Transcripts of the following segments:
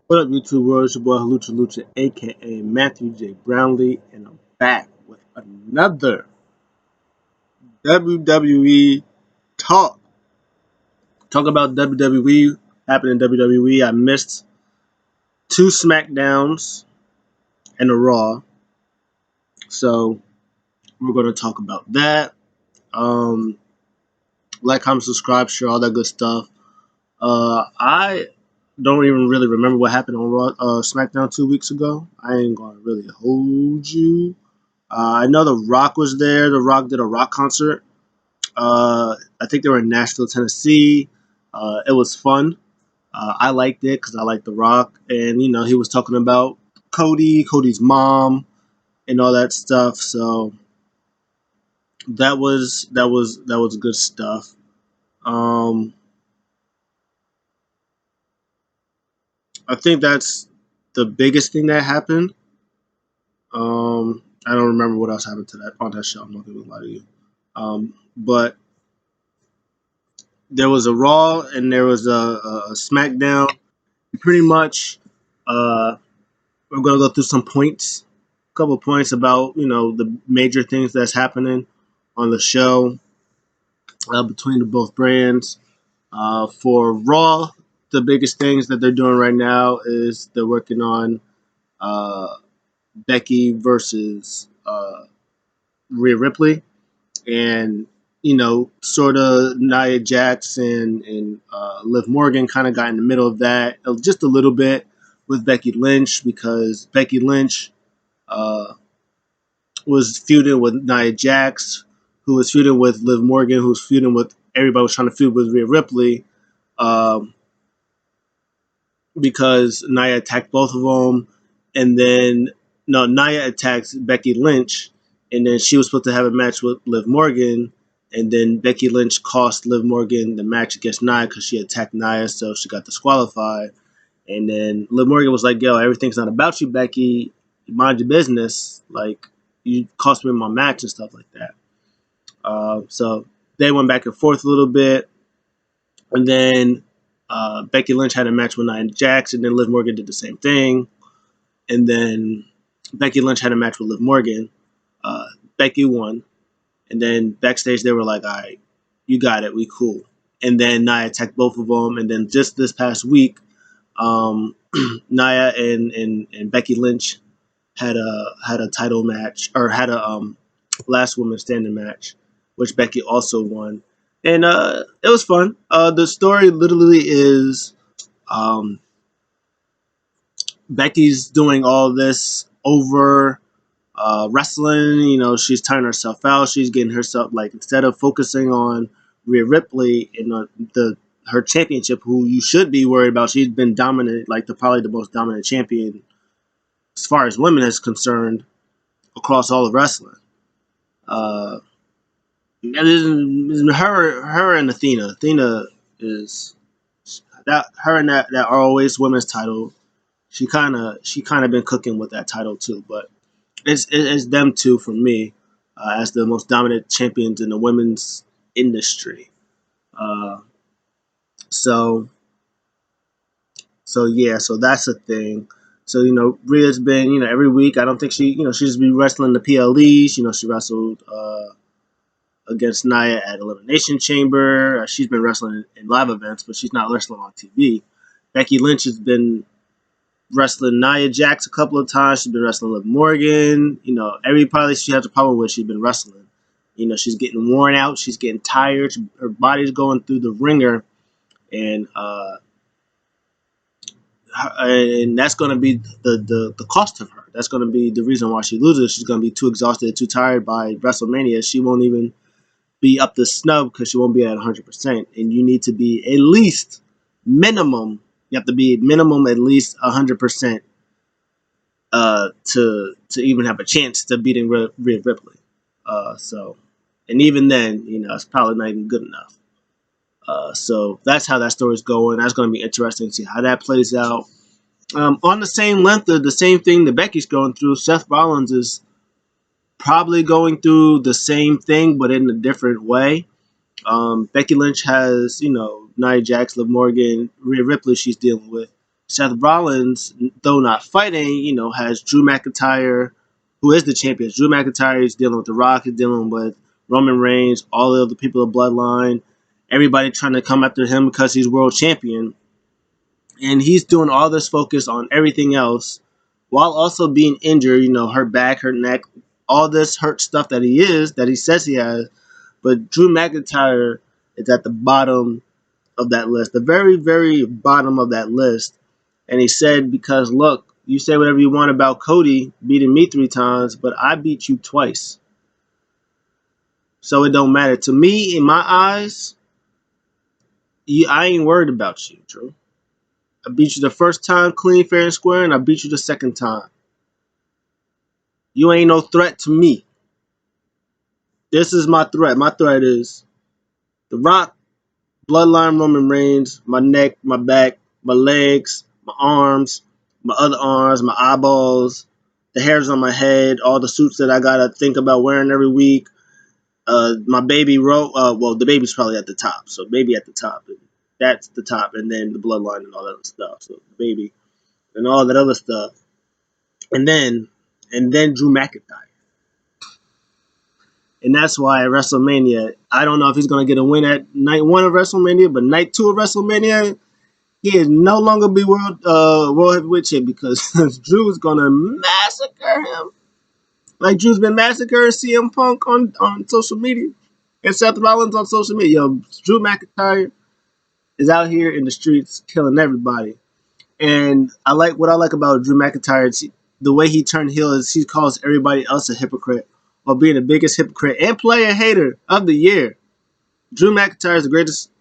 What up, YouTube world? It's your boy Halucha Lucha, aka Matthew J. Brownlee, and I'm back with another WWE talk. Talk about WWE happened in WWE. I missed two SmackDowns and a Raw, so we're going to talk about that. Um, like, comment, subscribe, share, all that good stuff. I don't even really remember what happened on Raw, SmackDown 2 weeks ago. I ain't gonna really hold you. I know The Rock was there. The Rock did a rock concert. I think they were in Nashville, Tennessee. It was fun. I liked it because I like The Rock, and he was talking about Cody's mom, and all that stuff. So that was good stuff. Um, I think that's the biggest thing that happened. I don't remember what else happened to that on that show. I'm not gonna lie to you. But there was a Raw and there was a SmackDown. Pretty much, uh, we're gonna go through some points, a couple points about the major things that's happening on the show between the both brands. For Raw, the biggest things that they're doing right now is they're working on uh, Becky versus Rhea Ripley, and sort of Nia Jax and Liv Morgan kind of got in the middle of that just a little bit with Becky Lynch because Becky Lynch uh, was feuding with Nia Jax, who was feuding with Liv Morgan, who was feuding with everybody was trying to feud with Rhea Ripley um, because Nia attacked both of them, and then no, Nia attacked Becky Lynch, and then she was supposed to have a match with Liv Morgan, and then Becky Lynch cost Liv Morgan the match against Nia because she attacked Nia, so she got disqualified. And then Liv Morgan was like, "Yo, everything's not about you, Becky. You mind your business. Like, you cost me my match and stuff like that." So they went back and forth a little bit, and then Becky Lynch had a match with Nia Jax, and then Liv Morgan did the same thing. And then Becky Lynch had a match with Liv Morgan. Uh, Becky won, and then backstage they were like, "All right, you got it, we cool." And then Nia attacked both of them, and then just this past week, Nia and Becky Lynch had a title match or had a last woman standing match, which Becky also won, and it was fun. The story literally is um, Becky's doing all this over wrestling. She's tiring herself out. She's getting herself like instead of focusing on Rhea Ripley and the her championship, who you should be worried about. She's been dominant, like probably the most dominant champion as far as women is concerned across all of wrestling. Uh, her and Athena. Athena is that her and that ROH women's title. She kind of been cooking with that title too, but it's them two for me as the most dominant champions in the women's industry. Uh, so yeah, so that's a thing. So Rhea's been every week. I don't think she just be wrestling the PLEs. She wrestled against Nia at Elimination Chamber. She's been wrestling in live events, but she's not wrestling on TV. Becky Lynch has been wrestling Nia Jax a couple of times. She's been wrestling Liv Morgan. Everybody she has a problem with, she's been wrestling. She's getting worn out. She's getting tired. Her body's going through the ringer, and that's going to be the cost of her. That's going to be the reason why she loses. She's going to be too exhausted, too tired by WrestleMania. She won't even be up to snub because she won't be at 100%. And you need to be at least minimum. You have to be minimum at least 100% to even have a chance to beating Rhea Ripley. And even then, it's probably not even good enough. So that's how that story's going. That's going to be interesting to see how that plays out. On the same length of the same thing that Becky's going through, Seth Rollins is probably going through the same thing, but in a different way. Becky Lynch has, Nia Jax, Liv Morgan, Rhea Ripley she's dealing with. Seth Rollins, though not fighting, has Drew McIntyre, who is the champion. Drew McIntyre is dealing with The Rock, he's dealing with Roman Reigns, all of the people of Bloodline, everybody trying to come after him because he's world champion. And he's doing all this focus on everything else while also being injured, hurt back, hurt neck, all this hurt stuff that he says he has. But Drew McIntyre is at the bottom of that list, the very, very bottom of that list. And he said, because look, you say whatever you want about Cody beating me 3 times, but I beat you twice. So it don't matter. To me, in my eyes, I ain't worried about you, Drew. I beat you the first time clean, fair, and square, and I beat you the second time. You ain't no threat to me. This is my threat. My threat is The Rock, Bloodline Roman Reigns, my neck, my back, my legs, my arms, my other arms, my eyeballs, the hairs on my head, all the suits that I gotta think about wearing every week. My baby well, the baby's probably at the top, so baby at the top. That's the top, and then the bloodline and all that other stuff. So the baby and all that other stuff, and then Drew McIntyre. And that's why at WrestleMania, I don't know if he's going to get a win at night 1 of WrestleMania, but night 2 of WrestleMania, he is no longer be world heavyweight champ because Drew is going to massacre him. Like Drew's been massacring CM Punk on social media and Seth Rollins on social media. Yo, Drew McIntyre is out here in the streets killing everybody. And what I like about Drew McIntyre is the way he turned heel is he calls everybody else a hypocrite while being the biggest hypocrite and player hater of the year. Drew McIntyre is the greatest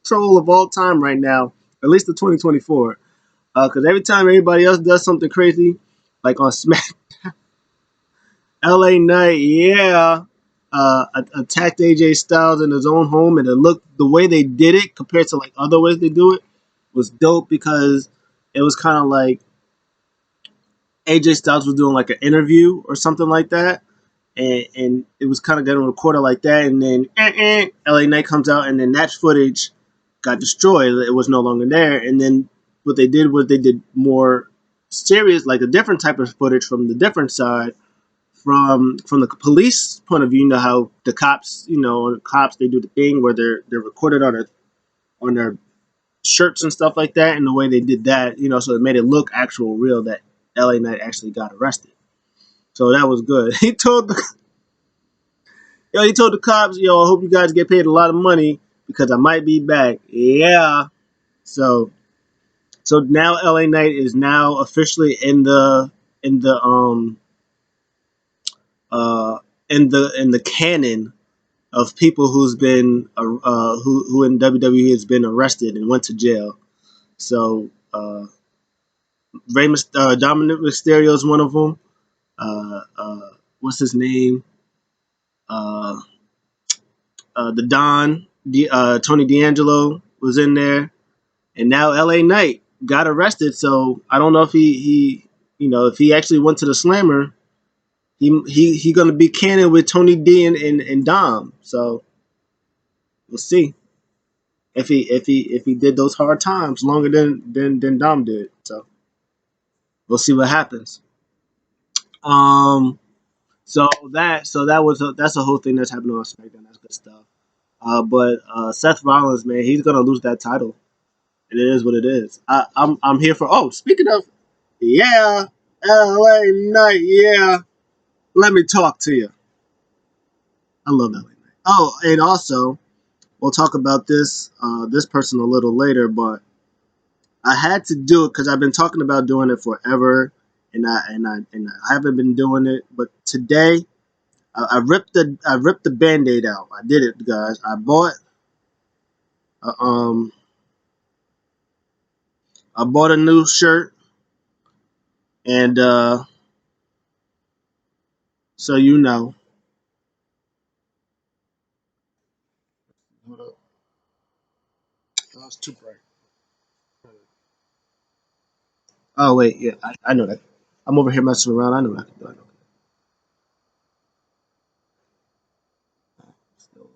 troll of all time right now, at least the 2024. Because every time everybody else does something crazy, like on Smack, LA Knight, yeah, attacked AJ Styles in his own home, and the way they did it compared to like other ways they do it was dope because it was kind of like AJ Styles was doing like an interview or something like that, and it was kind of getting recorded like that, and then LA Knight comes out, and then that footage got destroyed. It was no longer there, and then what they did was they did more serious, like a different type of footage from the different side, from the police point of view. You know how the cops, they do the thing where they're recorded on their shirts and stuff like that, and the way they did that, so it made it look actual real that LA Knight actually got arrested. So that was good. He told the cops, I hope you guys get paid a lot of money because I might be back. Yeah. So now LA Knight is now officially in the uh in the canon of people who's been who in WWE has been arrested and went to jail. So Dominic Mysterio is one of them. What's his name? Uh, the Don, Tony D'Angelo was in there, and now LA Knight got arrested. So I don't know if if he actually went to the Slammer, he gonna be canon with Tony D and Dom. So we'll see if he did those hard times longer than Dom did. So we'll see what happens. Um. That's a whole thing that's happening on SmackDown. That's good stuff. But Seth Rollins, man, he's gonna lose that title. It is what it is. I'm here for. Oh, speaking of, yeah, LA Knight, yeah. Let me talk to you. I love LA Knight. Oh, and also we'll talk about this person a little later, but I had to do it because I've been talking about doing it forever, and I haven't been doing it. But today, I ripped the Band-Aid out. I did it, guys. Uh, um I bought a new shirt, and so hold up. Oh, it's too bright. Oh wait, yeah, I know that. I'm over here messing around. I know that. I know. Still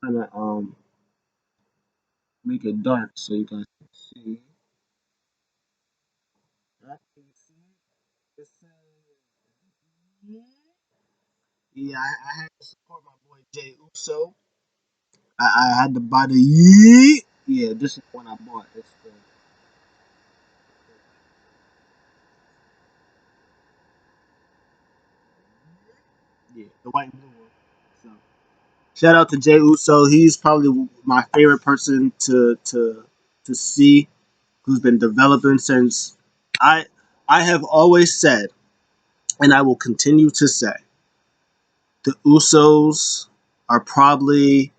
trying to make it dark so you guys. see. I can see. It says, yeah, I had to support my boy Jay Uso. I had to buy the yeet. Yeah, this is the one I bought. It's the yeah, the white and blue one. So shout out to Jay Uso. He's probably my favorite person to see who's been developing since I I have always said, and I will continue to say, the Usos are probably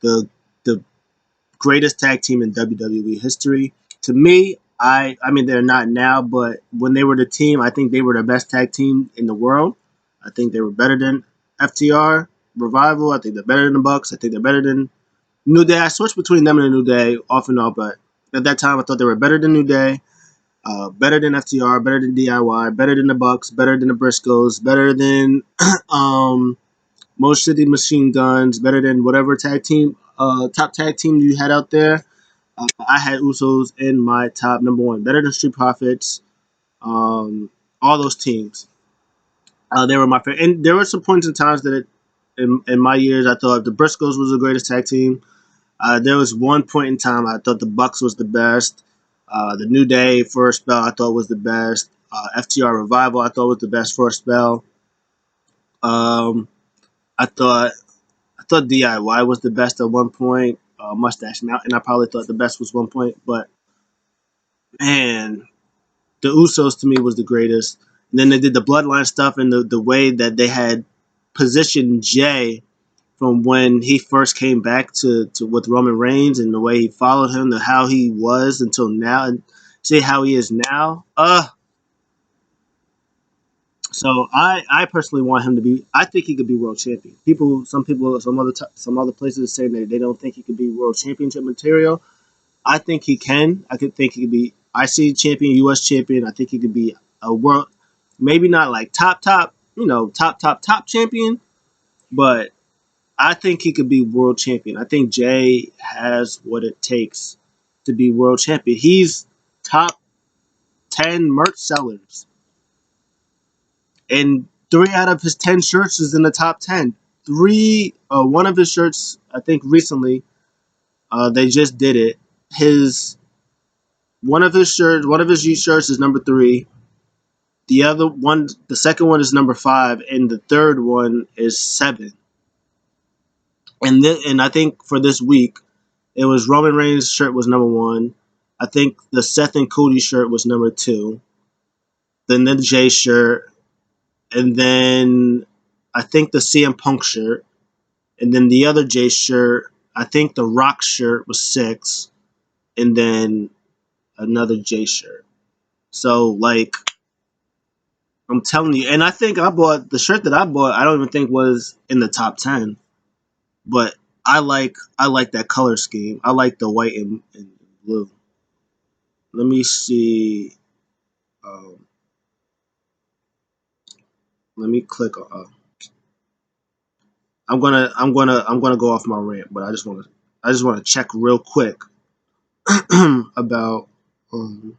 the the greatest tag team in WWE history. To me, I mean they're not now, but when they were the team, I think they were the best tag team in the world. I think they were better than FTR Revival. I think they're better than the Bucks. I think they're better than New Day. I switched between them and the New Day off and on, but at that time I thought they were better than New Day, better than FTR, better than DIY, better than the Bucks, better than the Briscoes, better than most City Machine Guns, better than whatever tag team, top tag team you had out there. I had Usos in my top number one, better than Street Profits. All those teams, they were my favorite. And there were some points in times that in my years, I thought the Briscoes was the greatest tag team. There was one point in time I thought the Bucks was the best. The New Day for a spell I thought was the best. FTR Revival I thought was the best for a spell. Um, I thought I thought DIY was the best at one point. Mustache Mountain I probably thought the best was one point, but man, the Usos to me was the greatest. And then they did the bloodline stuff and the way that they had positioned Jay from when he first came back to with Roman Reigns and the way he followed him to how he was until now and see how he is now. So I personally want him to be. I think he could be world champion. Some people, some other places are saying that they don't think he could be world championship material. I think he can. I could think he could be IC champion, US champion. I think he could be a world, maybe not like top, top champion, but I think he could be world champion. I think Jay has what it takes to be world champion. He's top 10 merch sellers, and 3 out of his 10 shirts is in the top 10. One of his shirts, I think recently, they just did it. His one of his shirts is number 3. The second one is number 5, and the third one is 7. And I think for this week, it was Roman Reigns' shirt was number 1. I think the Seth and Cody shirt was number 2. Then the Jay shirt, and then I think the CM Punk shirt, and then the other Jay shirt. I think the Rock shirt was 6, and then another Jay shirt. So like I'm telling you, and I think I bought the shirt that I bought. I don't even think was in the top 10, but I like that color scheme. I like the white and blue. Let me see. Um, let me click on. I'm gonna go off my rant, but I just want to check real quick about um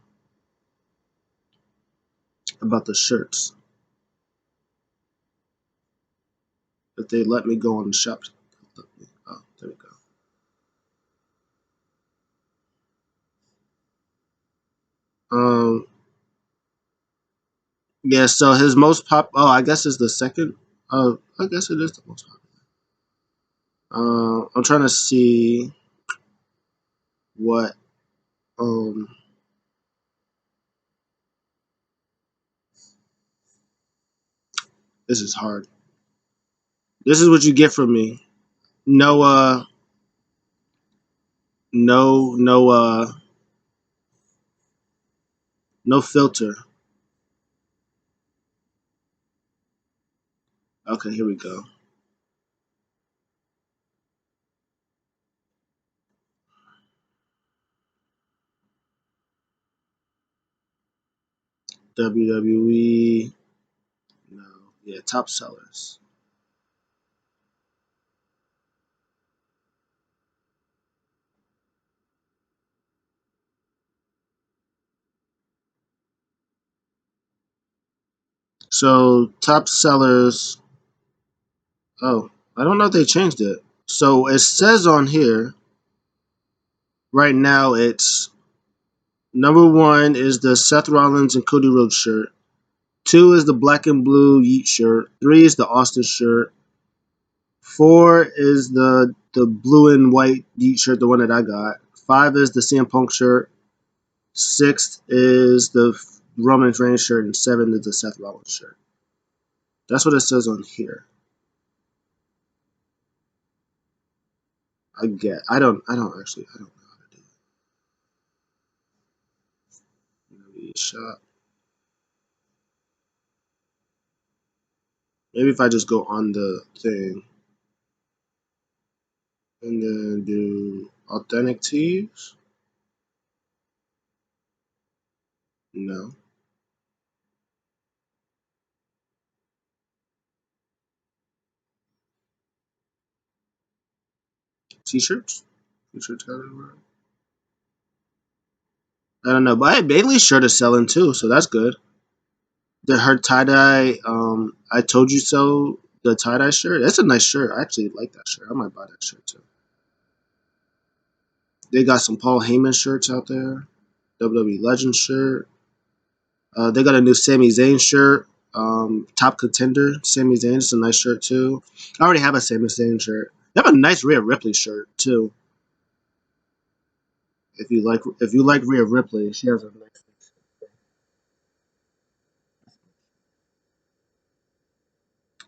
about the shirts. If they let me go on the shop. Oh, there we go. Um, yeah. So his most pop. Oh, I guess is the second. I guess it is the most popular. I'm trying to see what. Um, this is hard. This is what you get from me. No, no, no filter. Okay, here we go. WWE. No, yeah, top sellers. So top sellers. Oh, I don't know if they changed it. So it says on here right now it's number one is the Seth Rollins and Cody Rhodes shirt. Two is the black and blue Yeet shirt. Three is the Austin shirt. Four is the blue and white Yeet shirt, the one that I got. Five is the CM Punk shirt. Six is the Roman Reigns shirt, and seven is the Seth Rollins shirt. That's what it says on here. I get. I don't actually. I don't know how to do it. Shop. Maybe if I just go on the thing and then do authentic tees. No. T-shirts. T-shirts category. I don't know, but hey, Bailey's shirt is selling too, so that's good. The her tie dye, I told you so. The tie dye shirt, that's a nice shirt. I actually like that shirt. I might buy that shirt too. They got some Paul Heyman shirts out there. WWE Legend shirt. They got a new Sami Zayn shirt. Top Contender Sami Zayn. It's a nice shirt too. I already have a Sami Zayn shirt. They have a nice Rhea Ripley shirt too. If you like Rhea Ripley, she has a nice.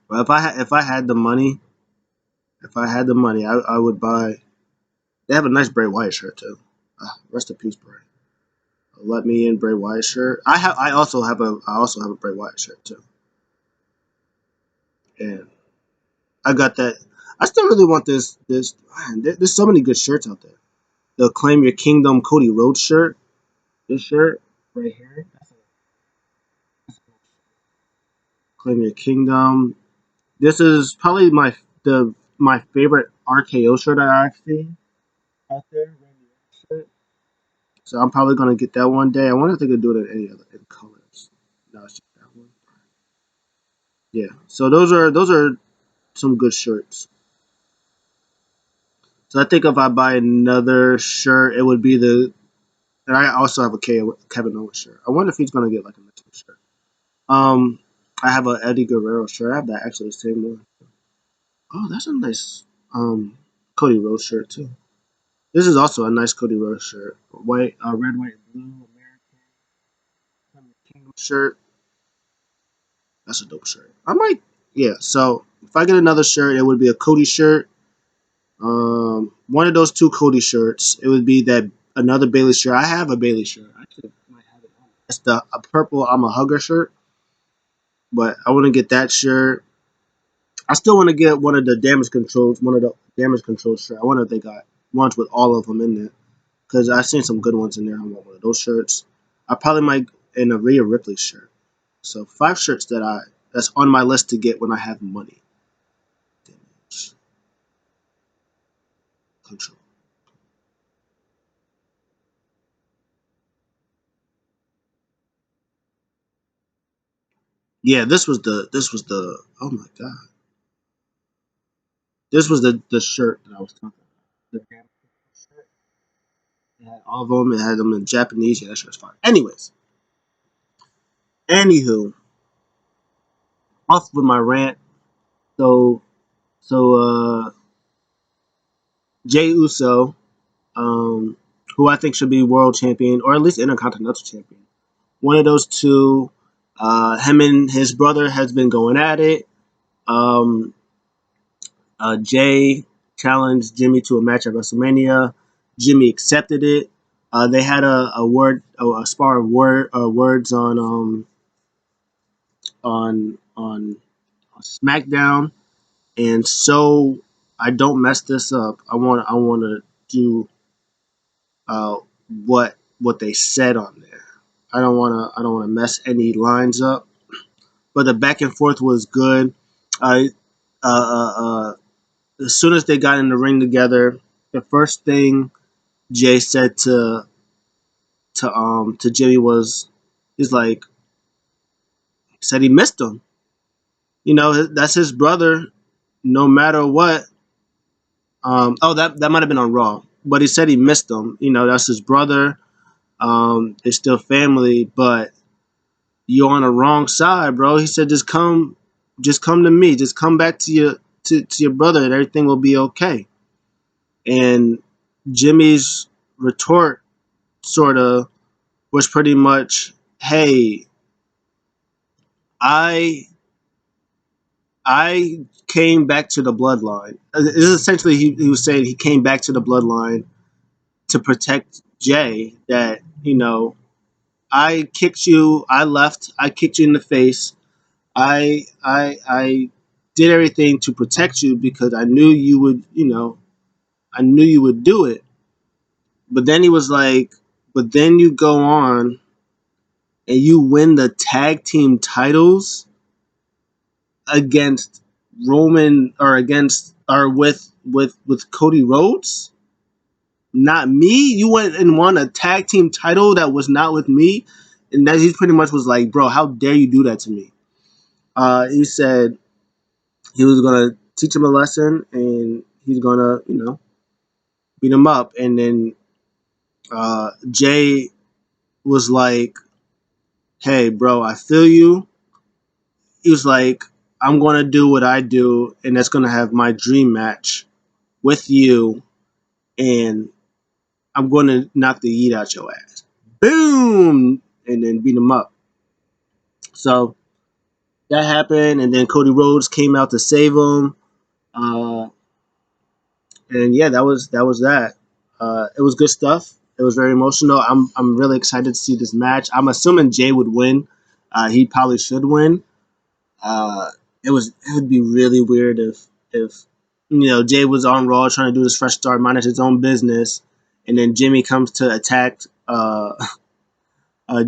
But if I had the money, I would buy. They have a nice Bray Wyatt shirt too. Rest in peace, Bray. Let me in Bray Wyatt shirt. I also have a Bray Wyatt shirt too, and I got that. I still really want this. Man, there's so many good shirts out there. The Claim Your Kingdom Cody Rhodes shirt. This shirt right here. Claim Your Kingdom. This is probably my favorite RKO shirt I've seen out there. So I'm probably gonna get that one day. I wonder if they could do it in any other in colors. No, it's just that one. Yeah. So those are some good shirts. So I think if I buy another shirt, it would be the. And I also have a Kevin Owens shirt. I wonder if he's gonna get like a next shirt. Um, I have a Eddie Guerrero shirt. I have that actually the same one. Oh, that's a nice Cody Rhodes shirt too. This is also a nice Cody Rhodes shirt. White, red, white, and blue American Kingdom shirt. That's a dope shirt. I might, yeah. So if I get another shirt, it would be a Cody shirt. One of those two Cody shirts. It would be that another Bailey shirt. I have a Bailey shirt. I actually might have it on. It's the a purple I'm a hugger shirt, but I want to get that shirt. I still want to get one of the damage control shirt. I wonder if they got ones with all of them in there because I've seen some good ones in there. I want one of those shirts. I probably might in a Rhea Ripley shirt. So five shirts that's on my list to get when I have money. Damage control. Yeah, this was the oh my god. This was the shirt that I was talking about. The damage control shirt. It had all of them. It had them in Japanese. Yeah, that shirt's fine. Anywho, off with my rant. So so Jay Uso, um, who I think should be world champion or at least intercontinental champion. One of those two. Him and his brother has been going at it. Um, Jay challenged Jimmy to a match at WrestleMania. Jimmy accepted it. They had a spar of words on SmackDown, and so I don't mess this up. I want to do uh, what they said on there. I don't want to mess any lines up. But the back and forth was good. Uh, uh, uh, uh, as soon as they got in the ring together, the first thing Jay said to Jimmy was, he's like, Said he missed him. You know, that's his brother. No matter what. Oh, that might have been on Raw, but he said he missed him. You know, that's his brother. They're still family, but you're on the wrong side, bro. He said, just come to me, just come back to your brother, and everything will be okay. And Jimmy's retort sort of was pretty much, hey, I I came back to the bloodline. This is essentially he was saying he came back to the bloodline to protect Jay. That I kicked you, I left, I kicked you in the face. I did everything to protect you because I knew you would, I knew you would do it. But then he was like, but then you go on and you win the tag team titles against Roman or against or with Cody Rhodes, not me. You went and won a tag team title that was not with me, and that he pretty much was like, bro, how dare you do that to me? He said he was gonna teach him a lesson, and he's gonna beat him up, and then Jay was like, hey, bro, I feel you. He was like, I'm gonna do what I do, and that's gonna have my dream match with you, and I'm going to knock the yeet out your ass. Boom! And then beat him up. So that happened, and then Cody Rhodes came out to save him. Uh, and yeah, that was that. It was good stuff. It was very emotional. I'm really excited to see this match. I'm assuming Jay would win. He probably should win. Uh, it would be really weird if Jay was on Raw trying to do his fresh start, manage his own business, and then Jimmy comes to attack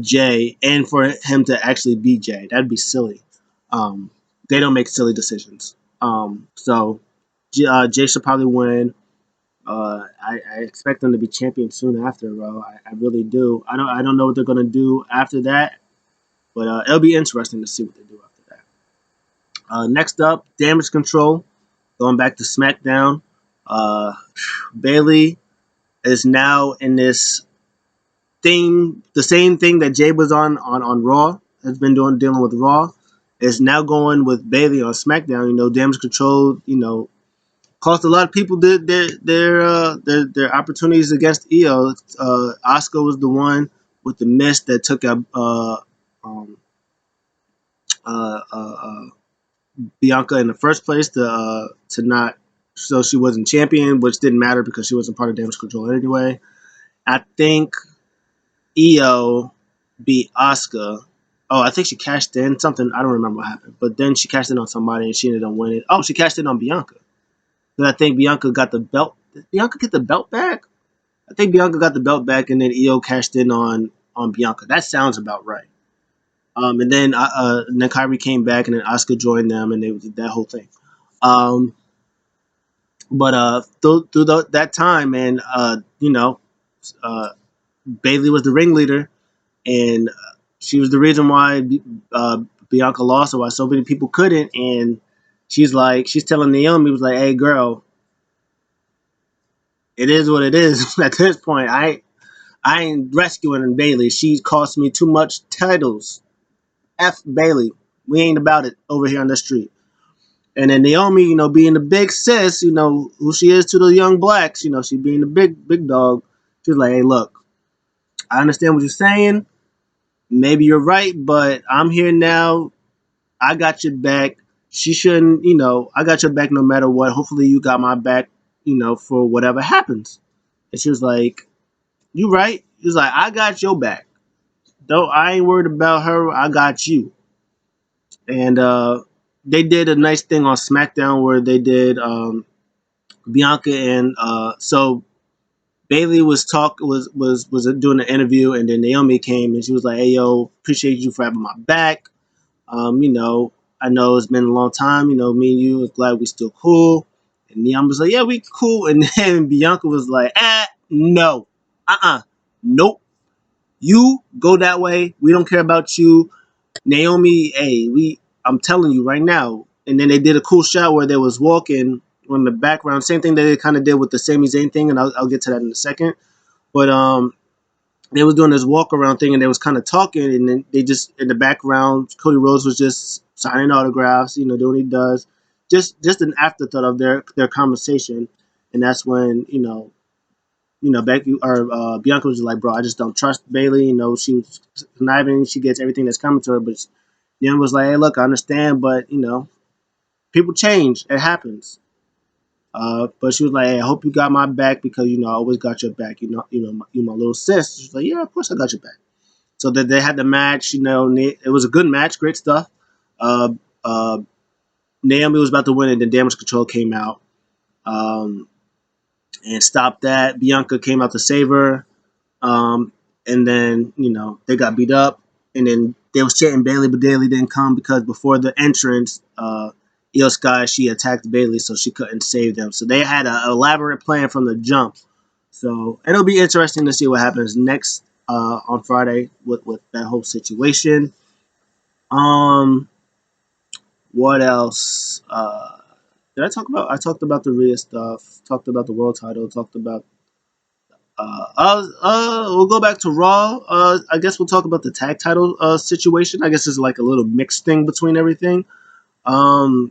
Jay, and for him to actually beat Jay. That'd be silly. Um, they don't make silly decisions. So Jay should probably win. I expect them to be champion soon after, bro. I really do. I don't know what they're gonna do after that, but it'll be interesting to see what they do after that. Next up, Damage Control. Going back to SmackDown. Uh, Bailey is now in this thing, the same thing that Jay was on Raw, has been dealing with Raw, is now going with Bailey on SmackDown. Damage Control, cost a lot of people their opportunities against EO. Oscar was the one with the miss that took up um, uh, Bianca in the first place to not, so she wasn't champion, which didn't matter because she wasn't part of Damage Control anyway. I think EO beat Asuka. Oh, I think she cashed in something. I don't remember what happened, but then she cashed in on somebody and she ended up winning. Oh, she cashed in on Bianca. Because I think Bianca got the belt. Did Bianca get the belt back? I think Bianca got the belt back, and then EO cashed in on Bianca. That sounds about right. And then Kyrie came back, and then Asuka joined them, and they did that whole thing. Um, but through that time, man, uh, Bailey was the ringleader, and she was the reason why uh, Bianca lost, or why so many people couldn't. And she's telling Naomi, was like, "Hey, girl, it is what it is. At this point, I ain't rescuing Bailey. She cost me too much titles. F Bailey. We ain't about it over here on the street." And then Naomi, being the big sis, who she is to the young blacks, she being the big dog. She's like, "Hey, look, I understand what you're saying. Maybe you're right, but I'm here now. I got your back. She shouldn't, I got your back no matter what. Hopefully you got my back, for whatever happens." And she was like, "You right?" He was like, "I got your back. Though I ain't worried about her. I got you." And they did a nice thing on SmackDown where they did Bianca and so Bailey was doing an interview, and then Naomi came and she was like, "Hey, yo, appreciate you for having my back. I know it's been a long time. Me and you, glad we still cool." And Naomi was like, "Yeah, we cool." And then Bianca was like, no, nope. You go that way. We don't care about you. Naomi, hey, I'm telling you right now. And then they did a cool shot where they was walking on the background. Same thing that they kind of did with the Sami Zayn thing, and I'll get to that in a second. But they was doing this walk around thing, and they was kind of talking, and then they just in the background, Cody Rhodes was just signing autographs, doing what he does, just an afterthought of their conversation, and that's when Becky or Bianca was like, bro, I just don't trust Bayley. She was conniving, she gets everything that's coming to her, but Bianca was like, hey, look, I understand, but people change, it happens. But she was like, hey, I hope you got my back because I always got your back. You my little sis. She's like, yeah, of course I got your back. So that they had the match. It was a good match, great stuff. Uh, uh, Naomi was about to win, and then Damage Control came out um, and stopped that. Bianca came out to save her, and then they got beat up, and then they was chanting Bayley, but Bayley didn't come because before the entrance, Io Sky she attacked Bayley, so she couldn't save them. So they had an elaborate plan from the jump. So it'll be interesting to see what happens next on Friday with that whole situation. Um, what else? Did I talk about? I talked about the Rhea stuff. Talked about the world title. Talked about. We'll go back to Raw. I guess we'll talk about the tag title situation. I guess it's like a little mixed thing between everything. Um,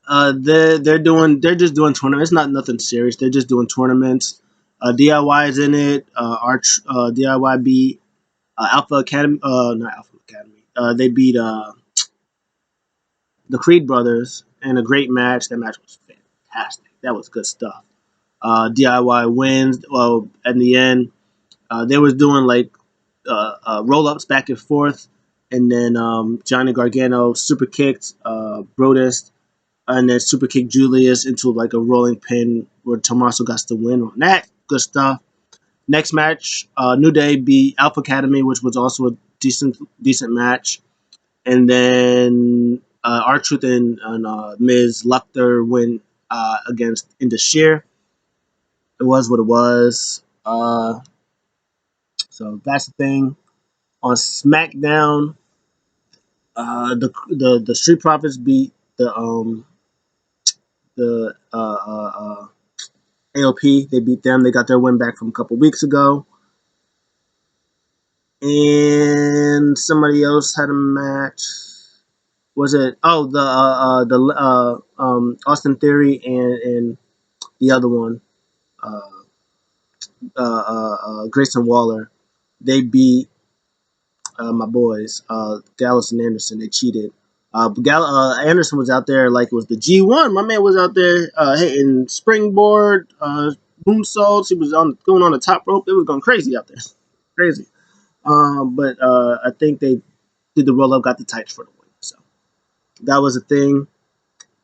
they're just doing tournaments. It's not nothing serious. They're just doing tournaments. DIY is in it. Arch DIY beat Alpha Academy. Not Alpha Academy. They beat the Creed brothers in a great match. That match was fantastic. That was good stuff. DIY wins. Well, at the end, they was doing like roll ups back and forth, and then Johnny Gargano super kicked Brodus, and then super kicked Julius into like a rolling pin where Tommaso got to win on that. Good stuff. Next match, New Day beat Alpha Academy, which was also a decent match, and then R-Truth and Miz Luchter win against Indus It was what it was. So that's the thing. On SmackDown, the Street Profits beat the AOP. They beat them. They got their win back from a couple weeks ago. And somebody else had a match. Was it? Oh, the Austin Theory and the other one, uh, Grayson Waller. They beat my boys, Gallus and Anderson. They cheated. Anderson was out there like it was the G1. My man was out there hitting springboard, moonsaults. He was going on the top rope. It was going crazy out there, crazy. But I think they did the roll up, got the tights for the win. So that was a thing.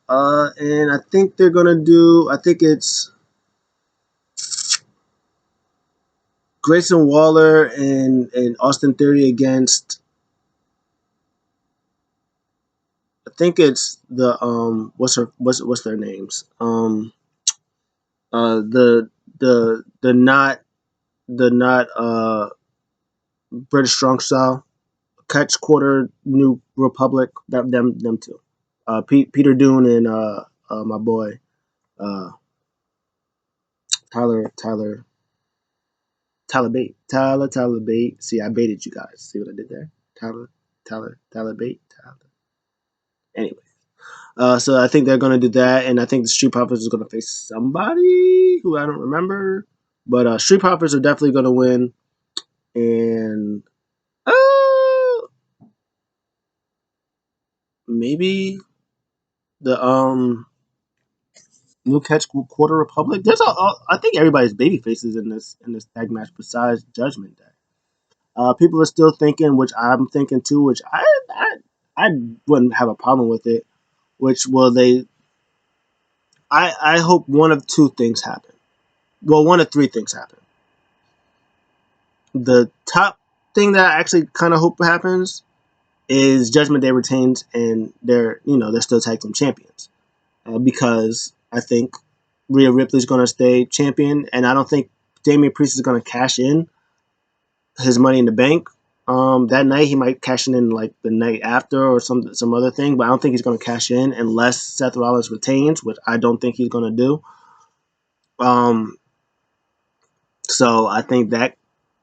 And I think they're gonna do. I think it's Grayson Waller and Austin Theory against. I think it's the what's their names? The not British strong style catch quarter New Republic them two. Peter Dune and my boy uh Tyler Bate. Tyler Bate. See, I baited you guys. See what I did there? Tyler Bate. Anyway, so I think they're gonna do that, and I think the Street Profits is gonna face somebody who I don't remember, but Street Profits are definitely gonna win, and maybe the New Catch Quarter Republic. I think everybody's baby faces in this tag match besides Judgment Day. People are still thinking, which I'm thinking too, which I wouldn't have a problem with it. Which will they? I hope one of two things happen. Well, one of three things happen. The top thing that I actually kind of hope happens is Judgment Day retains and they're still tag team champions because I think Rhea Ripley's going to stay champion, and I don't think Damian Priest is going to cash in his Money in the Bank. That night he might cash in like the night after or some other thing, but I don't think he's going to cash in unless Seth Rollins retains, which I don't think he's going to do. Um, so I think that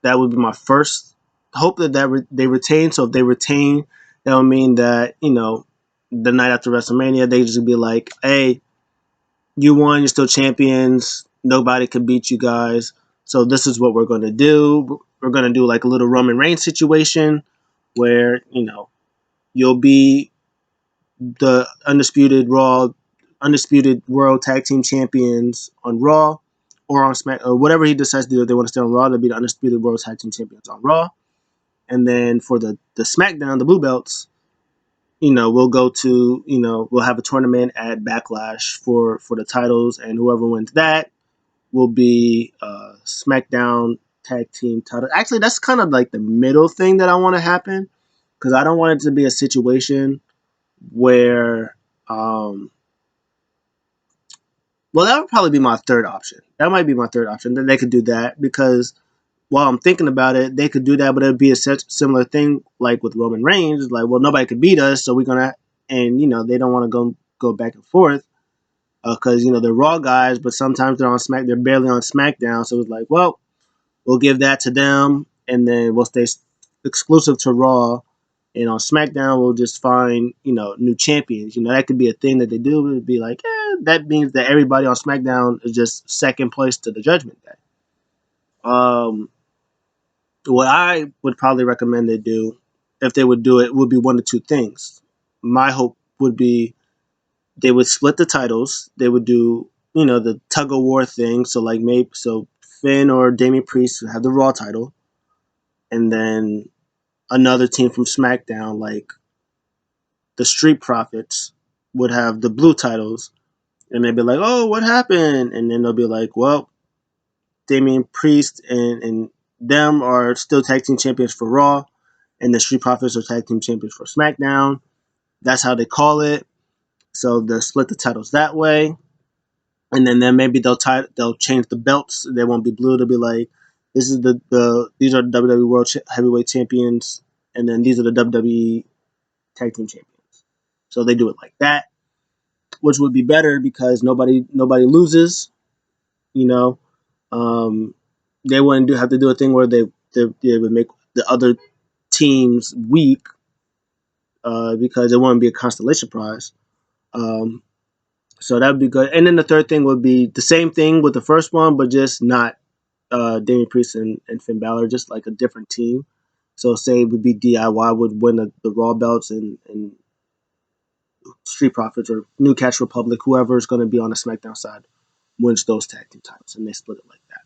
would be my first hope they retain. So if they retain, that would mean that the night after WrestleMania they just be like, hey, you won, you're still champions. Nobody can beat you guys. So this is what we're going to do. We're going to do like a little Roman Reigns situation where you'll be the undisputed world tag team champions on Raw or on Smack or whatever he decides to do. If they want to stay on Raw, they'll be the undisputed world tag team champions on Raw. And then for the SmackDown, the blue belts, we'll go to we'll have a tournament at Backlash for the titles, and whoever wins that will be SmackDown tag team title. Actually, that's kind of like the middle thing that I want to happen because I don't want it to be a situation where well, that would probably be my third option. That might be my third option. That they could do that because while I'm thinking about it, they could do that, but it'd be a similar thing like with Roman Reigns. Like, well, nobody could beat us, so we're gonna, and they don't want to go back and forth because they're Raw guys, but sometimes they're barely on SmackDown. So it's like, well, we'll give that to them, and then we'll stay exclusive to Raw. And on SmackDown, we'll just find new champions. That could be a thing that they do. It would be like, that means that everybody on SmackDown is just second place to the Judgment Day. Um, what I would probably recommend they do, if they would do it, would be one of two things. My hope would be they would split the titles. They would do the tug of war thing. So like maybe Finn or Damian Priest would have the Raw title, and then another team from SmackDown like the Street Profits would have the blue titles, and they'd be like, "Oh, what happened?" And then they'll be like, "Well, Damian Priest and them are still tag team champions for Raw, and the Street Profits are tag team champions for SmackDown." That's how they call it. So they'll split the titles that way, and then maybe they'll change the belts. They won't be blue. They'll be like, "This is these are the WWE World Heavyweight Champions, and then these are the WWE Tag Team Champions." So they do it like that, which would be better because nobody loses. You know, um, they wouldn't have to do a thing where they would make the other teams weak because it wouldn't be a constellation prize. Um, so that would be good. And then the third thing would be the same thing with the first one, but just not Damian Priest and Finn Balor, just like a different team. So say it would be DIY would win the Raw belts and Street Profits or New Catch Republic, whoever is going to be on the SmackDown side, wins those tag team titles, and they split it like that.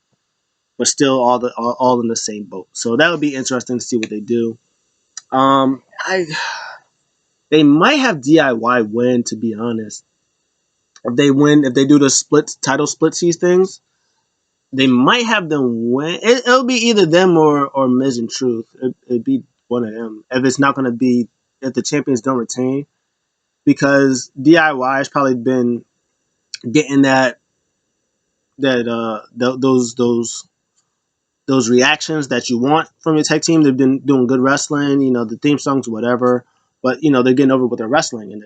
But still, all in the same boat. So that would be interesting to see what they do. I They might have DIY win, to be honest. If they do the split seas things, they might have them win. It'll be either them or Miz and Truth. It'd be one of them. If it's not going to be if the champions don't retain, because DIY has probably been getting those reactions that you want from your tag team. They've been doing good wrestling, the theme songs, whatever. But they're getting over with their wrestling, and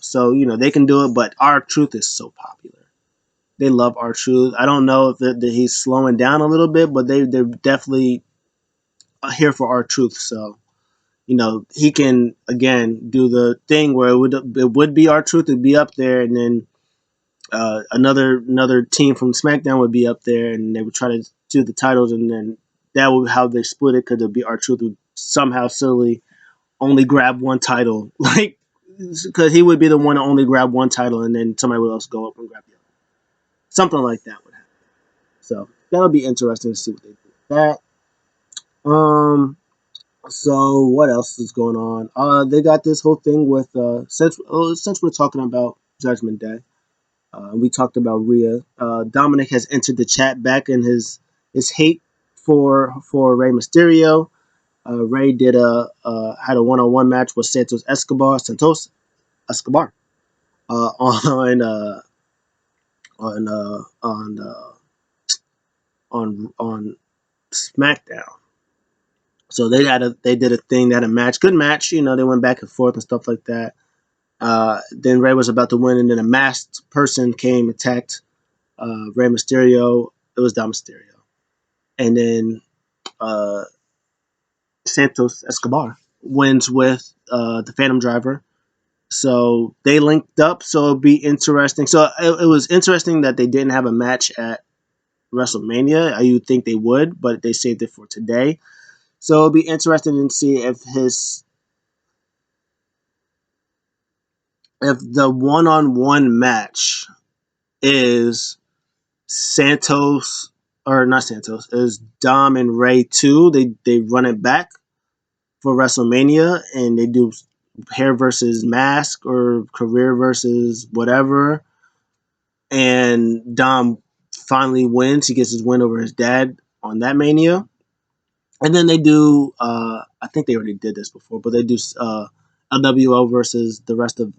so they can do it. But our Truth is so popular. They love our Truth. I don't know if that he's slowing down a little bit, but they're definitely here for our Truth. So he can again do the thing where it would be our Truth. It'd be up there, and then another team from SmackDown would be up there, and they would try to do the titles, and then that would how they split it. Because it'd be our Truth would somehow silly only grab one title, like because he would be the one to only grab one title, and then somebody else go up and grab the other. Something like that would happen. So that'll be interesting to see what they do with that. So what else is going on? They got this whole thing with since we're talking about Judgment Day. We talked about Rhea. Dominic has entered the chat back in his hate for Rey Mysterio. Rey had a one-on-one match with Santos Escobar on on on SmackDown. So they did a thing, they had a match, good match. They went back and forth and stuff like that. Then Rey was about to win, and then a masked person came, attacked Rey Mysterio. It was Dom Mysterio, and then uh, Santos Escobar wins with the Phantom Driver. So they linked up. So it'll be interesting. So it was interesting that they didn't have a match at WrestleMania. You would think they would, but they saved it for today. So it'll be interesting to see if the one-on-one match is Santos or not Santos is Dom and Ray 2. They run it back for WrestleMania and they do hair versus mask or career versus whatever. And Dom finally wins. He gets his win over his dad on that Mania. And then they do, I think they already did this before, but they do LWO versus the rest of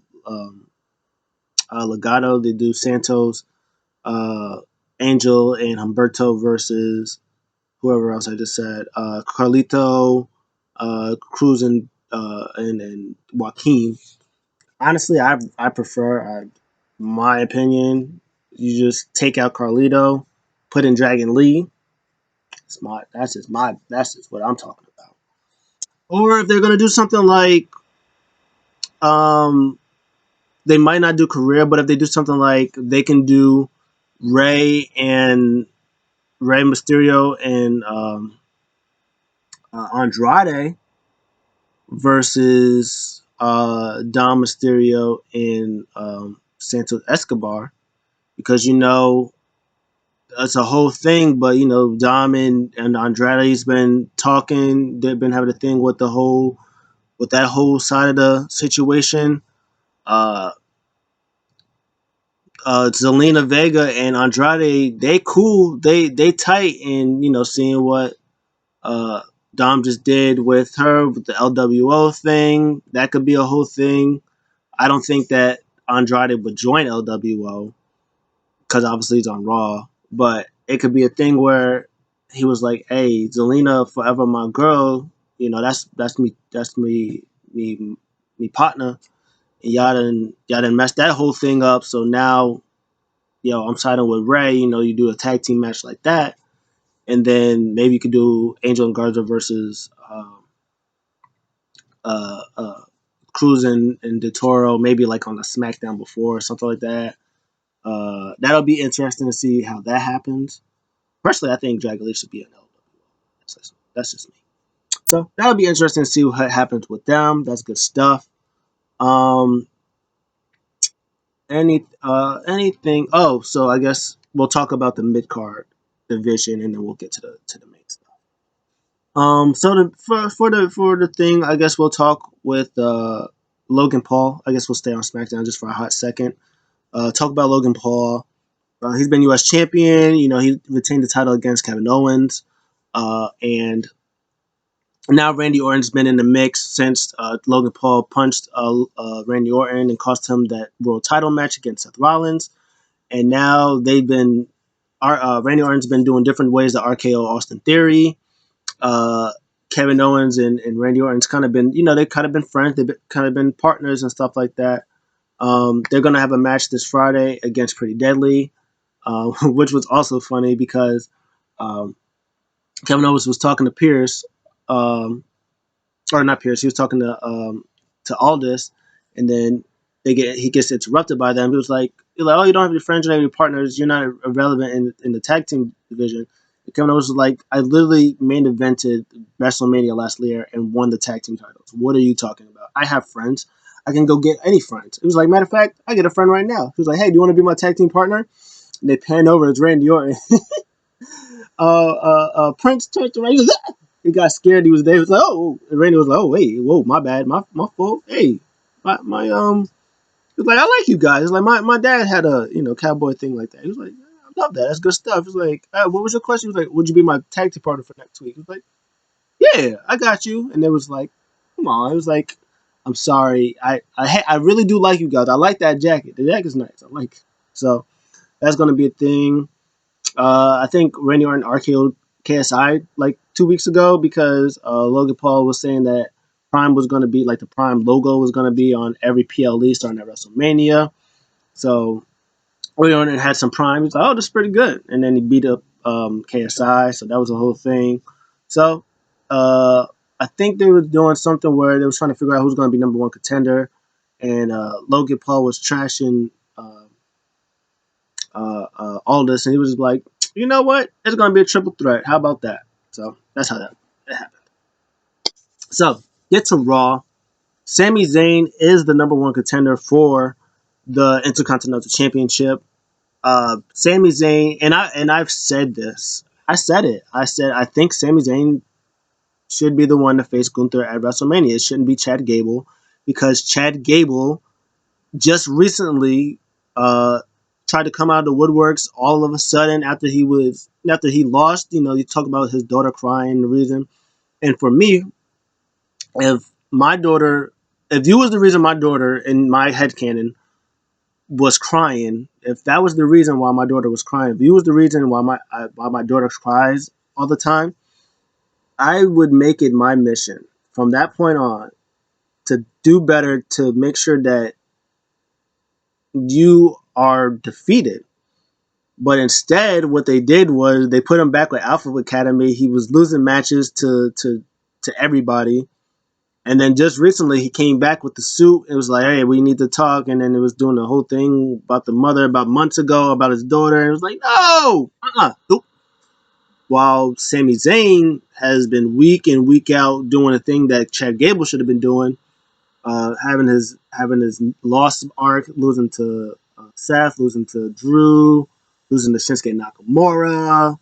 Legado. They do Santos, uh, Angel, and Humberto versus whoever else I just said. Carlito, Cruz, and Joaquin. Honestly, I prefer, my opinion, you just take out Carlito, put in Dragon Lee. That's just what I'm talking about. Or if they're gonna do something like, um, they might not do career, but if they do something like they can do Ray and Ray Mysterio and Andrade versus Dom Mysterio and Santos Escobar, because it's a whole thing. But Dom and Andrade's been talking. They've been having a thing with that whole side of the situation. Uh, Zelina Vega and Andrade, they cool, they tight, and seeing what uh, Dom just did with her with the LWO thing, that could be a whole thing. I don't think that Andrade would join LWO because obviously he's on Raw, but it could be a thing where he was like, "Hey, Zelina, forever my girl." That's me partner. And y'all done messed that whole thing up. So now, I'm siding with Ray. You do a tag team match like that, and then maybe you could do Angel and Garza versus uh, uh, Cruz and De Toro, maybe like on the SmackDown before or something like that. That'll be interesting to see how that happens. Personally, I think Dragon Lee should be an LW. That's just me. So that'll be interesting to see what happens with them. That's good stuff. Um, anything? Oh, so I guess we'll talk about the mid card division, and then we'll get to the main stuff. So for the thing, I guess we'll talk with Logan Paul. I guess we'll stay on SmackDown just for a hot second. Talk about Logan Paul. He's been U.S. champion. He retained the title against Kevin Owens, and now Randy Orton's been in the mix since Logan Paul punched Randy Orton and cost him that world title match against Seth Rollins. And now Randy Orton's been doing different ways to RKO Austin Theory. uh, Kevin Owens and Randy Orton's kind of been, they've kind of been friends. They've kind of been partners and stuff like that. They're going to have a match this Friday against Pretty Deadly, which was also funny because um, Kevin Owens was talking to Pierce, um, or not Pierce. He was talking to Aldis, and then he gets interrupted by them. He was like, oh, you don't have your friends, you don't have your partners, you're not irrelevant in the tag team division. And Kevin Owens was like, I literally main evented WrestleMania last year and won the tag team titles. What are you talking about? I have friends. I can go get any friends. It was like, matter of fact, I get a friend right now. He was like, hey, do you want to be my tag team partner? And they pan over, it's Randy Orton. Prince turned around. He, was, ah! He got scared. He was there. He was like, oh, and Randy was like, oh, wait, whoa, my bad, my fault. Hey, my. He was like, I like you guys. It's like my dad had a cowboy thing like that. He was like, I love that. That's good stuff. He was like, what was your question? He was like, would you be my tag team partner for next week? He was like, yeah, I got you. And it was like, come on. It was like, I'm sorry. I really do like you guys. I like that jacket. The jacket's nice. I like it. So that's gonna be a thing. I think Randy Orton RKO KSI like 2 weeks ago because Logan Paul was saying that Prime was going to be like the Prime logo was going to be on every PLE starting at WrestleMania. So early on, it had some Prime. He's like, oh, this is pretty good. And then he beat up KSI, so that was a whole thing. So I think they were doing something where they was trying to figure out who's going to be number one contender, and Logan Paul was trashing Aldis, and he was like, you know what? It's going to be a triple threat. How about that? So that's how that happened. So get to Raw. Sami Zayn is the number one contender for the Intercontinental Championship. Sami Zayn, I've said this. I said it. I said I think Sami Zayn should be the one to face Gunther at WrestleMania. It shouldn't be Chad Gable because Chad Gable just recently tried to come out of the woodworks all of a sudden after he lost. You know, you talk about his daughter crying, the reason. And for me, if my daughter, if you was the reason my daughter in my headcanon was crying, if that was the reason why my daughter was crying, if you was the reason why my daughter cries all the time, I would make it my mission from that point on to do better to make sure that you are defeated. But instead, what they did was they put him back with Alpha Academy. He was losing matches to everybody. And then just recently, he came back with the suit. It was like, hey, we need to talk. And then it was doing the whole thing about the mother about months ago, about his daughter. And it was like, no, nope. While Sami Zayn has been week in, week out doing a thing that Chad Gable should have been doing, having his loss arc, losing to Seth, losing to Drew, losing to Shinsuke Nakamura,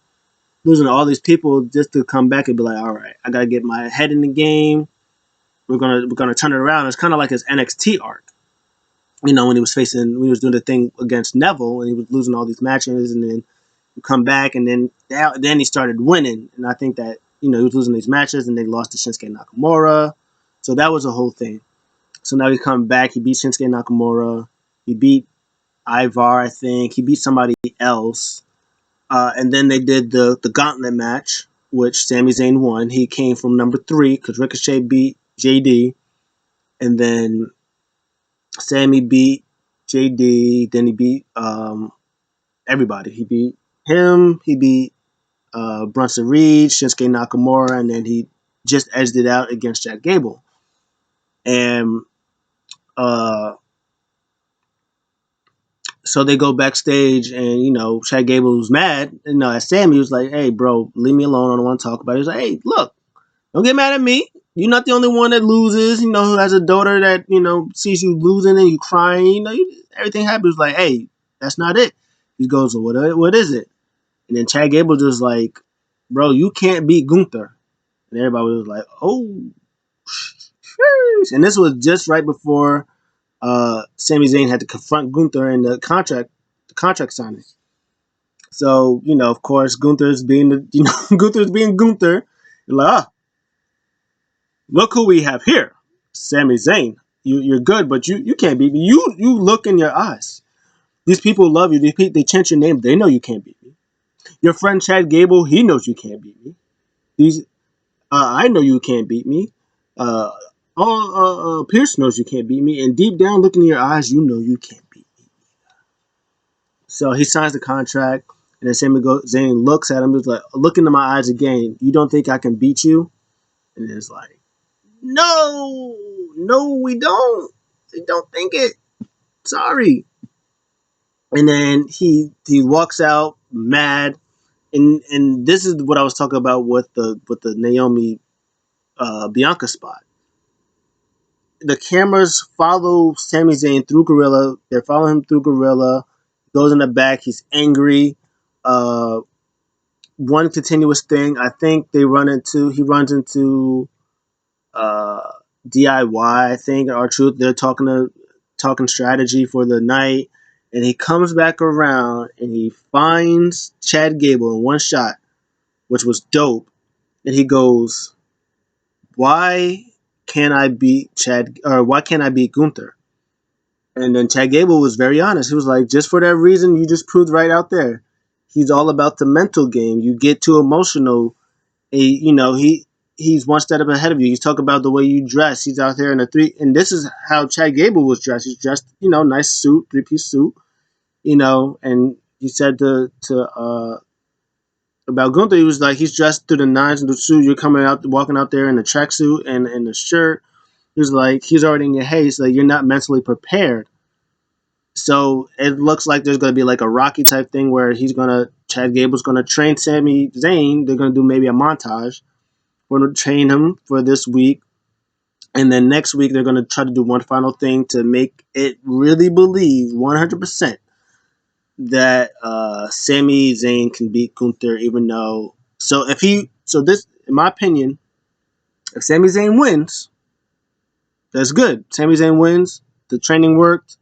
losing to all these people just to come back and be like, all right, I gotta get my head in the game. We're gonna turn it around. It's kind of like his NXT arc, you know, when he was doing the thing against Neville and he was losing all these matches, and then you come back and then he started winning, and I think that you know he was losing these matches and they lost to Shinsuke Nakamura, so that was a whole thing. So now he come back, he beat Shinsuke Nakamura, he beat Ivar, I think he beat somebody else, and then they did the gauntlet match, which Sami Zayn won. He came from number 3 because Ricochet beat JD, and then Sammy beat JD. Then he beat everybody. He beat him. He beat Bronson Reed, Shinsuke Nakamura, and then he just edged it out against Jack Gable. And uh, so they go backstage, and you know, Chad Gable was mad. You know, at Sammy, he was like, "Hey, bro, leave me alone. I don't want to talk about it." He was like, "Hey, look, don't get mad at me. You're not the only one that loses. You know, who has a daughter that you know sees you losing and you crying. You know, everything happens. Like, hey, that's not it." He goes, well, "What is it?" And then Chad Gable just like, "Bro, you can't beat Gunther." And everybody was like, "Oh, sheesh." And this was just right before Sami Zayn had to confront Gunther in the contract signing. So you know, of course, Gunther's being Gunther's being Gunther. You're like, look who we have here, Sami Zayn. You're good, but you can't beat me. You look in your eyes. These people love you. They chant your name. They know you can't beat me. Your friend Chad Gable, he knows you can't beat me. These I know you can't beat me. Uh, Pierce knows you can't beat me, and deep down, looking in your eyes, you know you can't beat me. So he signs the contract, and then Zayn looks at him. He's like, "Look into my eyes again. You don't think I can beat you?" And it's like, "No, no, we don't. We don't think it. Sorry." And then he walks out mad, and this is what I was talking about with the Naomi Bianca spot. The cameras follow Sami Zayn through Gorilla. They're following him through Gorilla. Goes in the back. He's angry. Uh, One continuous thing. I think he runs into uh, DIY. I think R-Truth. They're talking strategy for the night, and he comes back around and he finds Chad Gable in one shot, which was dope. And he goes, "Why can't I beat Chad? Or why can't I beat Gunther?" And then Chad Gable was very honest. He was like, "Just for that reason, you just proved right out there. He's all about the mental game. You get too emotional, He's one step ahead of you. He's talking about the way you dress. He's out there in a three, and this is how Chad Gable was dressed. He's dressed, nice suit, 3-piece suit, and he said to about Gunther, he was like, he's dressed to the nines in the suit. You're coming out, walking out there in a tracksuit and the shirt. He was like, he's already in your haze. Like, you're not mentally prepared. So it looks like there's going to be like a Rocky type thing where Chad Gable's going to train Sami Zayn. They're going to do maybe a montage. We're going to train him for this week. And then next week, they're going to try to do one final thing to make it really believe 100% that Sami Zayn can beat Gunther, even though. This, in my opinion, if Sami Zayn wins, that's good. Sami Zayn wins. The training worked.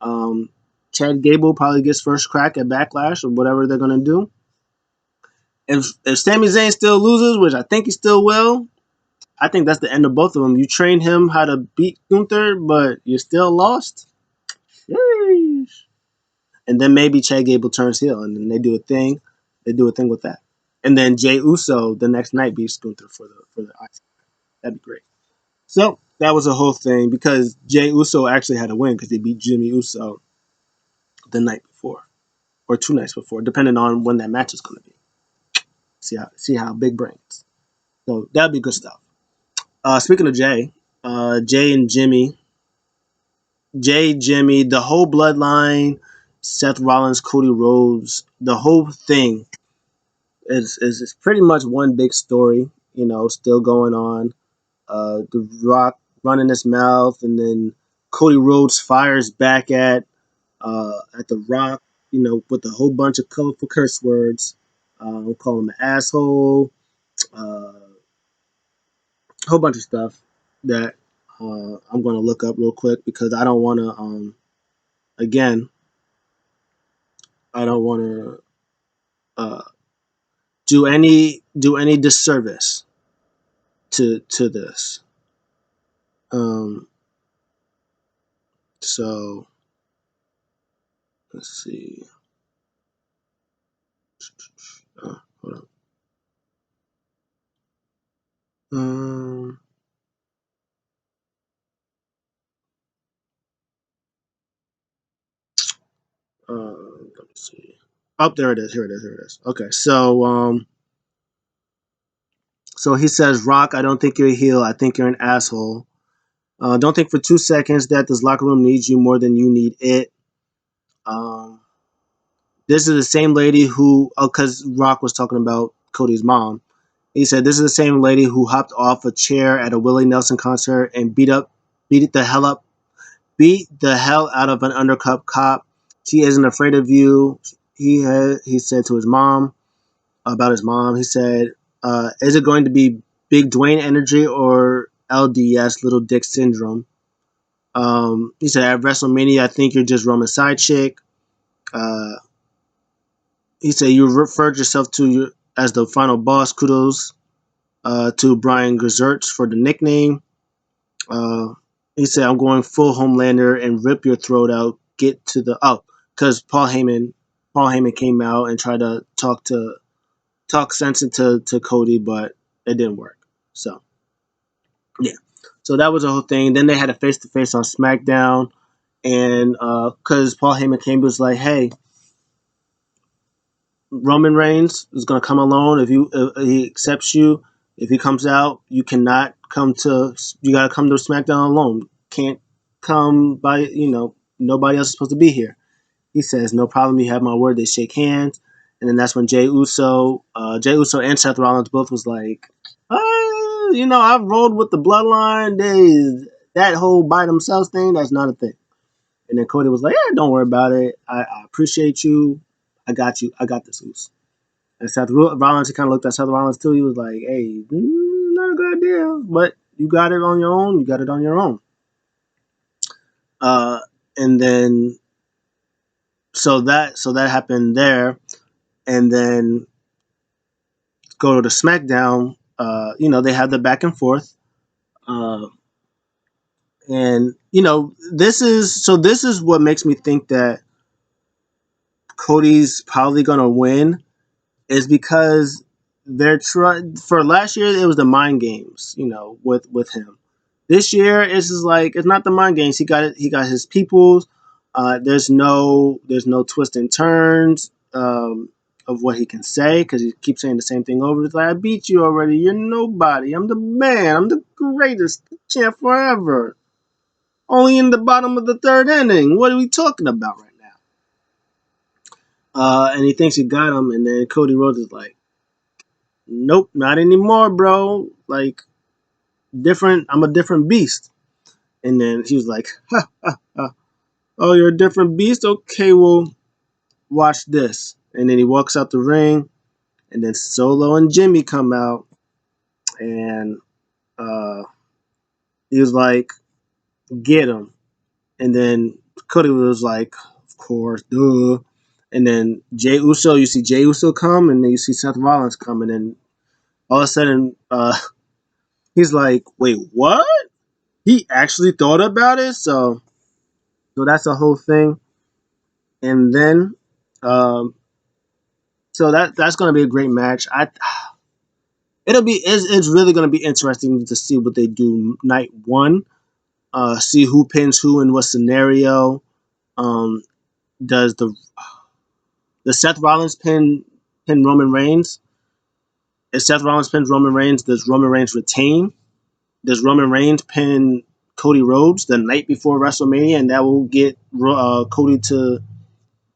Um, Chad Gable probably gets first crack at Backlash or whatever they're gonna do. If Sami Zayn still loses, which I think he still will, I think that's the end of both of them. You train him how to beat Gunther, but you're still lost. Sheesh. And then maybe Chad Gable turns heel, and then they do a thing. They do a thing with that, and then Jey Uso the next night beats Gunther for the IC. That'd be great. So that was a whole thing because Jey Uso actually had a win because he beat Jimmy Uso the night before or 2 nights before, depending on when that match is going to be. See how big brains. So that'd be good stuff. Speaking of Jay, Jay and Jimmy, Jimmy, the whole bloodline, Seth Rollins, Cody Rhodes, the whole thing is pretty much one big story. Still going on. The Rock running his mouth, and then Cody Rhodes fires back at the Rock. With a whole bunch of colorful curse words. We'll call him an asshole. A whole bunch of stuff that I'm going to look up real quick because I don't want to. Again, I don't want to do any disservice to this. Um, so let's see. Hold on. Um, let me see. Oh, there it is. Here it is. Here it is. Okay, so he says, Rock, I don't think you're a heel. I think you're an asshole. Don't think for 2 seconds that this locker room needs you more than you need it. Um, this is the same lady who, because Rock was talking about Cody's mom. He said, this is the same lady who hopped off a chair at a Willie Nelson concert and beat the hell out of an undercut cop. She isn't afraid of you. He said to his mom about his mom. He said, is it going to be Big Dwayne energy or LDS, Little Dick Syndrome? He said, at WrestleMania, I think you're just Roman's side chick. Uh, he said, you referred yourself to as the final boss. Kudos to Brian Gezerts for the nickname. Uh, he said, I'm going full Homelander and rip your throat out. Get to the... Oh, because Paul Heyman came out and tried to talk sense into Cody, but it didn't work. So, yeah. So that was the whole thing. Then they had a face-to-face on SmackDown. And because Paul Heyman came, he was like, hey, Roman Reigns is going to come alone. If he accepts you, if he comes out, you cannot you got to come to SmackDown alone. Can't come by, nobody else is supposed to be here. He says, no problem. You have my word. They shake hands. And then that's when Jey Uso and Seth Rollins both was like, I've rolled with the bloodline. That whole by themselves thing, that's not a thing. And then Cody was like, yeah, don't worry about it. I appreciate you. I got you. I got this, Uso. And Seth Rollins, he kind of looked at Seth Rollins too. He was like, hey, not a good idea, but you got it on your own. You got it on your own. Uh, and then so that happened there, and then go to the SmackDown. They had the back and forth, uh, and this is what makes me think that Cody's probably gonna win is because they're for last year it was the mind games, with him. This year it's just like it's not the mind games. He got his peoples. There's no twists and turns of what he can say because he keeps saying the same thing over. It's like I beat you already. You're nobody. I'm the man. I'm the greatest champ forever. Only in the bottom of the third inning. What are we talking about right now? And he thinks he got him, and then Cody Rhodes is like, "Nope, not anymore, bro. Like different. I'm a different beast." And then he was like, "Ha ha ha. Oh, you're a different beast. Okay, well, watch this." And then he walks out the ring, and then Solo and Jimmy come out, and uh, he was like, "Get him." And then Cody was like, "Of course, duh." And then you see Jey Uso come, and then you see Seth Rollins come, and then all of a sudden, he's like, "Wait, what?" He actually thought about it, so that's the whole thing. And then, um, so that's gonna be a great match. It's really gonna be interesting to see what they do night one. See who pins who in what scenario. Um, does the Seth Rollins pin Roman Reigns? If Seth Rollins pins Roman Reigns, does Roman Reigns retain? Does Roman Reigns pin Cody Rhodes the night before WrestleMania, and that will get Cody to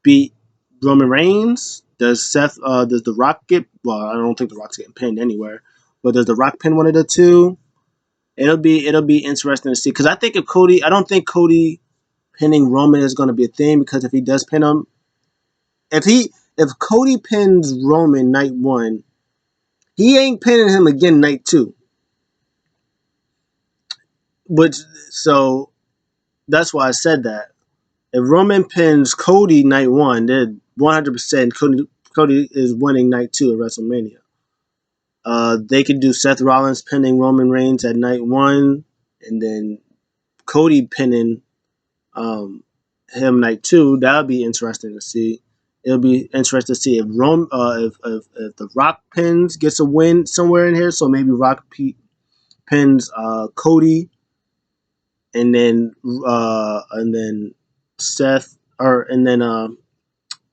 beat Roman Reigns? Does The Rock get? Well, I don't think The Rock's getting pinned anywhere, but does The Rock pin one of the two? It'll be interesting to see because I don't think Cody pinning Roman is going to be a thing because if he does pin him, if Cody pins Roman night one, he ain't pinning him again night two. Which so that's why I said that. If Roman pins Cody night one, then 100% Cody is winning night two at WrestleMania. They could do Seth Rollins pinning Roman Reigns at night one, and then Cody pinning um, him night two. That would be interesting to see. It'll be interesting to see if the Rock pins gets a win somewhere in here. So maybe pins Cody, and then Seth and then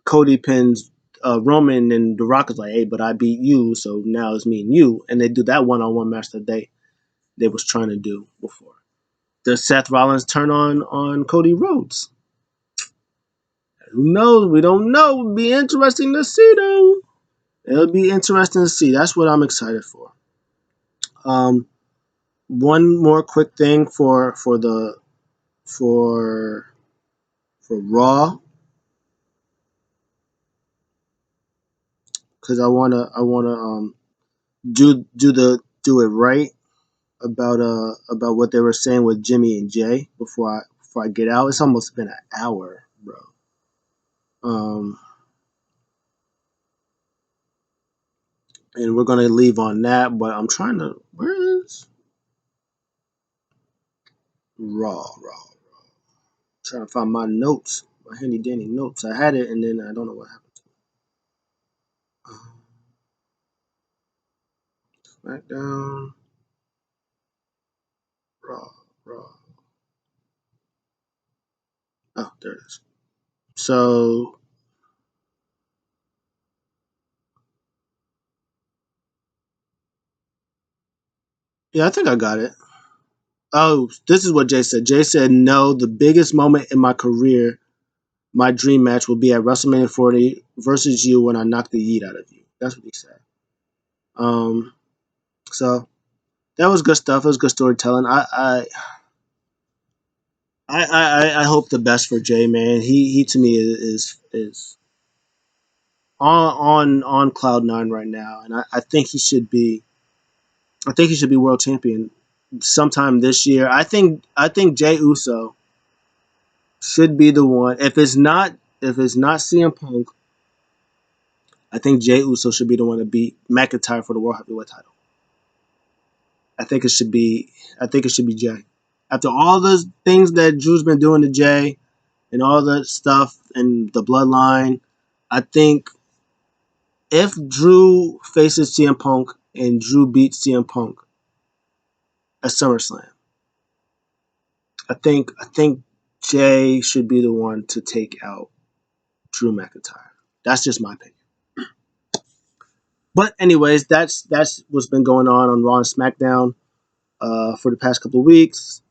Cody pins Roman, and The Rock is like, "Hey, but I beat you, so now it's me and you." And they do that one-on-one match that they was trying to do before. Does Seth Rollins turn on Cody Rhodes? Who knows? We don't know. It'll be interesting to see, though. It'll be interesting to see. That's what I'm excited for. Um, one more quick thing for for Raw because I wanna do it right about what they were saying with Jimmy and Jay before I get out. It's almost been an hour, bro. Um, and we're gonna leave on that, but I'm trying to. Where is Raw? Trying to find my notes, my handy dandy notes. I had it, and then I don't know what happened to it. SmackDown, Raw, Raw. Oh, there it is. So yeah, I think I got it. Oh, this is what Jay said. Jay said, "No, the biggest moment in my career, my dream match will be at WrestleMania 40 versus you when I knock the yeet out of you." That's what he said. Um, so that was good stuff. It was good storytelling. I hope the best for Jay, man. He to me is on cloud nine right now, and I think he should be. I think he should be world champion sometime this year. I think Jay Uso should be the one. If it's not CM Punk, I think Jay Uso should be the one to beat McIntyre for the World Heavyweight title. I think it should be. I think it should be Jay. After all the things that Drew's been doing to Jay and all the stuff and the bloodline, I think if Drew faces CM Punk and Drew beats CM Punk at SummerSlam, I think Jay should be the one to take out Drew McIntyre. That's just my opinion. But anyways, that's what's been going on Raw and SmackDown for the past couple of weeks.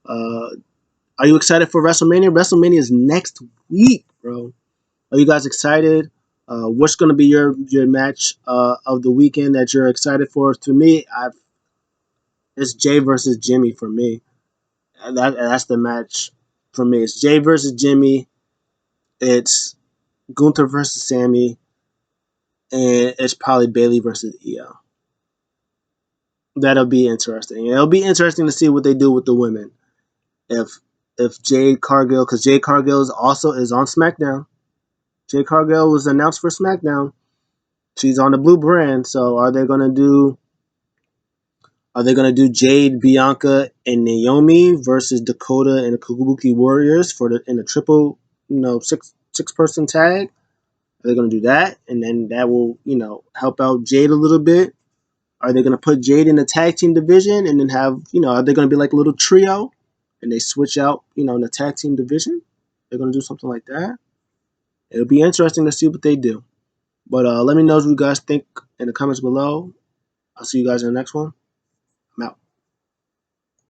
Uh, are you excited for WrestleMania? WrestleMania is next week, bro. Are you guys excited? What's going to be your match of the weekend that you're excited for? To me, it's Jay versus Jimmy for me. That's the match for me. It's Jay versus Jimmy. It's Gunther versus Sami, and it's probably Bailey versus Io. That'll be interesting. It'll be interesting to see what they do with the women. If Jade Cargill, because Jade Cargill is on SmackDown. Jade Cargill was announced for SmackDown. She's on the blue brand. So are they gonna do Jade, Bianca, and Naomi versus Dakota and the Kabuki Warriors in the triple, six person tag? Are they gonna do that? And then that will, help out Jade a little bit. Are they gonna put Jade in the tag team division and then are they gonna be like a little trio and they switch out, in the tag team division? They're gonna do something like that. It'll be interesting to see what they do. But let me know what you guys think in the comments below. I'll see you guys in the next one. I'm out.